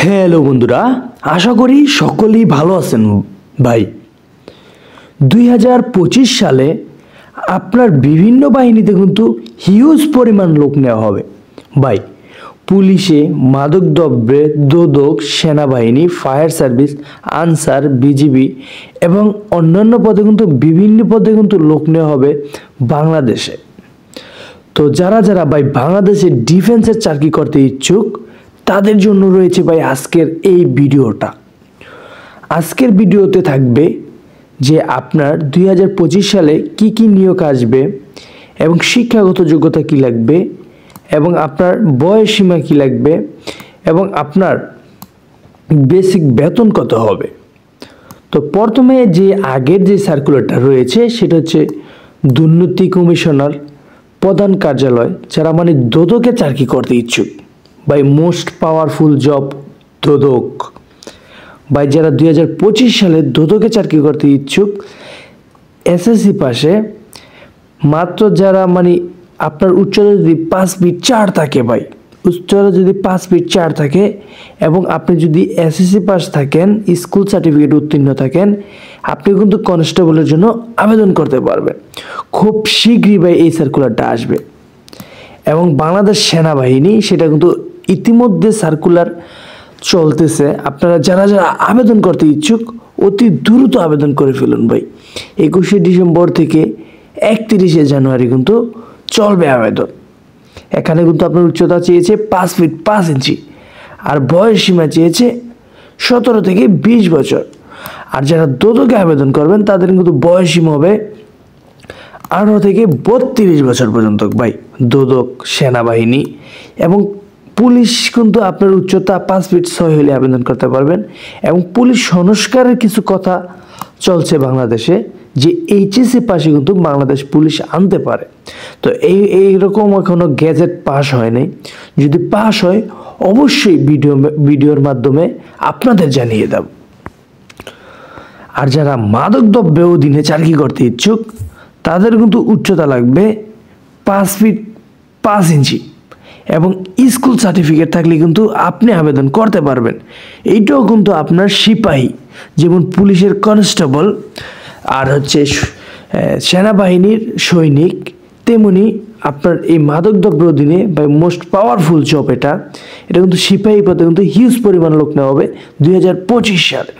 Hello বন্ধুরা, আশা করি সকলেই ভালো আছেন। ভাই 2025 সালে আপনার বিভিন্ন বাহিনীতে কিন্তু হিউজ পরিমাণ লোক নেওয়া হবে। ভাই পুলিশে, মাদকদ্রব্যে, দুদক, সেনাবাহিনী, ফায়ার সার্ভিস, আনসার, বিজিবি এবং অন্যান্য পদে কিন্তু বিভিন্ন পদে কিন্তু লোক নেওয়া হবে বাংলাদেশে। তো যারা যারা ভাই বাংলাদেশে ডিফেন্সের চাকরি করতে ইচ্ছুক তাদের জন্য রয়েছে ভাই আজকের এই ভিডিওটা। আজকের ভিডিওতে থাকবে যে আপনার 2025 সালে কি কি নিয়োগ আসবে এবং শিক্ষাগত যোগ্যতা কি লাগবে এবং আপনার বয়স সীমা কি লাগবে এবং আপনার বেসিক বেতন কত হবে। তো প্রথমে যে আগের যে সার্কুলারটা রয়েছে সেটা হচ্ছে দুর্নীতি কমিশনার প্রধান কার্যালয়, যারা মানে দুদকে চাকরি করতে ইচ্ছুক। বাই মোস্ট পাওয়ারফুল জব দুদক। বাই যারা 2025 সালে দুদকে চাকরি করতে ইচ্ছুক, এসএসসি পাশে মাত্র যারা মানে আপনার উচ্চতা যদি 5 ফিট 4 থাকে, ভাই উচ্চতা যদি 5 ফিট 4 থাকে এবং আপনি যদি এসএসসি পাস থাকেন, স্কুল সার্টিফিকেট উত্তীর্ণ থাকেন, আপনি কিন্তু কনস্টেবলের জন্য আবেদন করতে পারবেন। খুব শীঘ্রই ভাই এই সার্কুলারটা আসবে। এবং বাংলাদেশ সেনাবাহিনী সেটা কিন্তু ইতিমধ্যে সার্কুলার চলতেছে। আপনারা যারা যারা আবেদন করতে ইচ্ছুক অতি দ্রুত আবেদন করে ফেলুন ভাই। 21শে ডিসেম্বর থেকে 31শে জানুয়ারি কিন্তু চলবে আবেদন। এখানে কিন্তু আপনার উচ্চতা চেয়েছে 5 ফিট 5 ইঞ্চি আর বয়স সীমা চেয়েছে 17 থেকে 20 বছর। আর যারা দুদকে আবেদন করবেন তাদের কিন্তু বয়স সীমা হবে 18 থেকে 32 বছর পর্যন্ত। ভাই দুদক, সেনাবাহিনী এবং পুলিশ কিন্তু আপনার উচ্চতা 5 ফিট 6 হলে আবেদন করতে পারবেন। এবং পুলিশ সংস্কারের কিছু কথা চলছে বাংলাদেশে, যে এইচএসসি পাশে কিন্তু বাংলাদেশ পুলিশ আনতে পারে। তো এইরকম এখনো গ্যাজেট পাস হয়নি। যদি পাস হয় অবশ্যই ভিডিওর মাধ্যমে আপনাদের জানিয়ে দেব। আর যারা মাদকদ্রব্য অধীনে চাকরি করতে ইচ্ছুক তাদের কিন্তু উচ্চতা লাগবে 5 ফিট 5 ইঞ্চি এবং স্কুল সার্টিফিকেট থাকলে কিন্তু আপনি আবেদন করতে পারবেন। এইটাও কিন্তু আপনার সিপাহী, যেমন পুলিশের কনস্টেবল আর হচ্ছে সেনাবাহিনীর সৈনিক, তেমনি আপনার এই মাদকদ্রব্য অধীনে বা মোস্ট পাওয়ারফুল জব এটা কিন্তু সিপাহী পদে কিন্তু হিউজ পরিমাণ লোক নেওয়া হবে 2025 সালে।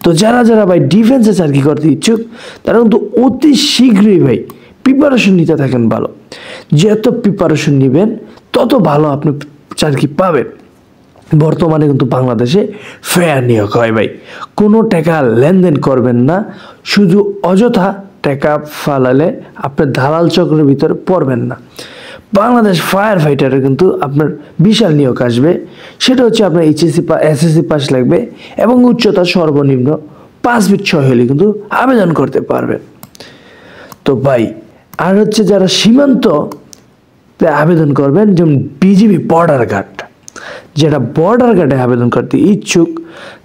তো যারা যারা ভাই ডিফেন্সে চাকরি করতে ইচ্ছুক তারা কিন্তু অতি শীঘ্রই ভাই প্রিপারেশন নিতে থাকেন। ভালো, যত প্রিপারেশন নেবেন তত ভালো আপনি চাকরি পাবেন। বর্তমানে কিন্তু বাংলাদেশে ফেয়ার নিয়োগ হয় ভাই। কোনো টাকা লেনদেন করবেন না, শুধু অযথা টাকা ফালালে আপনার দালাল চক্রের ভিতরে পড়বেন না। বাংলাদেশ ফায়ার ফাইটারে কিন্তু আপনার বিশাল নিয়োগ আসবে। সেটা হচ্ছে আপনার এসএসসি পাস লাগবে এবং উচ্চতা সর্বনিম্ন 5 ফিট 6 হলে কিন্তু আবেদন করতে পারবেন। তো ভাই আর হচ্ছে যারা সীমান্ত আবেদন করবেন, যেমন বিজিবি বর্ডার গার্ড, যেটা বর্ডার গার্ডে আবেদন করতে ইচ্ছুক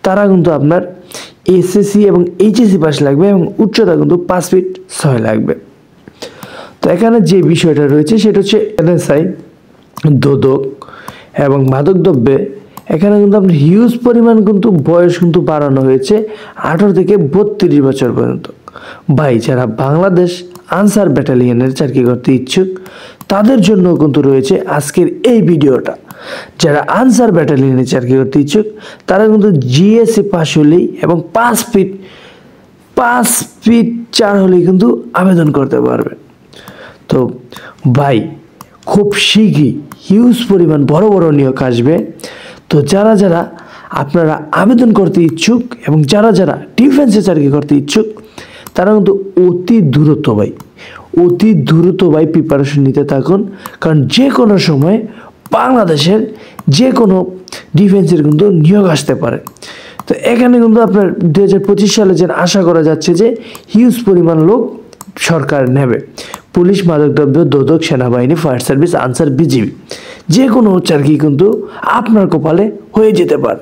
তারা কিন্তু আপনার এসএসসি এবং এইচএসসি পাস লাগবে এবং উচ্চতা কিন্তু 5 ফিট 6 লাগবে। তো এখানে যে বিষয়টা রয়েছে সেটা হচ্ছে এনএসআই, দুদক এবং মাদকদ্রব্যে এখানে কিন্তু আপনার হিউজ পরিমাণ কিন্তু বয়স কিন্তু বাড়ানো হয়েছে 18 থেকে 32 বছর পর্যন্ত। ভাই যারা বাংলাদেশ আনসার ব্যাটালিয়নের চাকরি করতে ইচ্ছুক তাদের জন্য কিন্তু রয়েছে আজকের এই ভিডিওটা। যারা আনসার ব্যাটালিয়নে চাকরি করতে ইচ্ছুক তারা কিন্তু জিএসসি পাস হলেই এবং 5 ফিট 4 হলেই কিন্তু আবেদন করতে পারবে। তো ভাই খুব শীঘ্রই হিউজ পরিমাণ বড় বড় নিয়োগ আসবে। তো যারা যারা আপনারা আবেদন করতে ইচ্ছুক এবং যারা যারা ডিফেন্সে চাকরি করতে ইচ্ছুক তারা কিন্তু অতি দ্রুত ভাই প্রিপারেশন নিতে থাকুন। কারণ যে কোনো সময় বাংলাদেশের যে কোনো ডিফেন্সের কিন্তু নিয়োগ আসতে পারে। তো এখানে কিন্তু আপনার 2025 সালে যে আশা করা যাচ্ছে যে হিউজ পরিমাণ লোক সরকার নেবে। পুলিশ, মাদকদ্রব্য, দুদক, সেনাবাহিনী, ফায়ার সার্ভিস, আনসার, বিজিবি, যে কোনো চাকরি কিন্তু আপনার কপালে হয়ে যেতে পারে।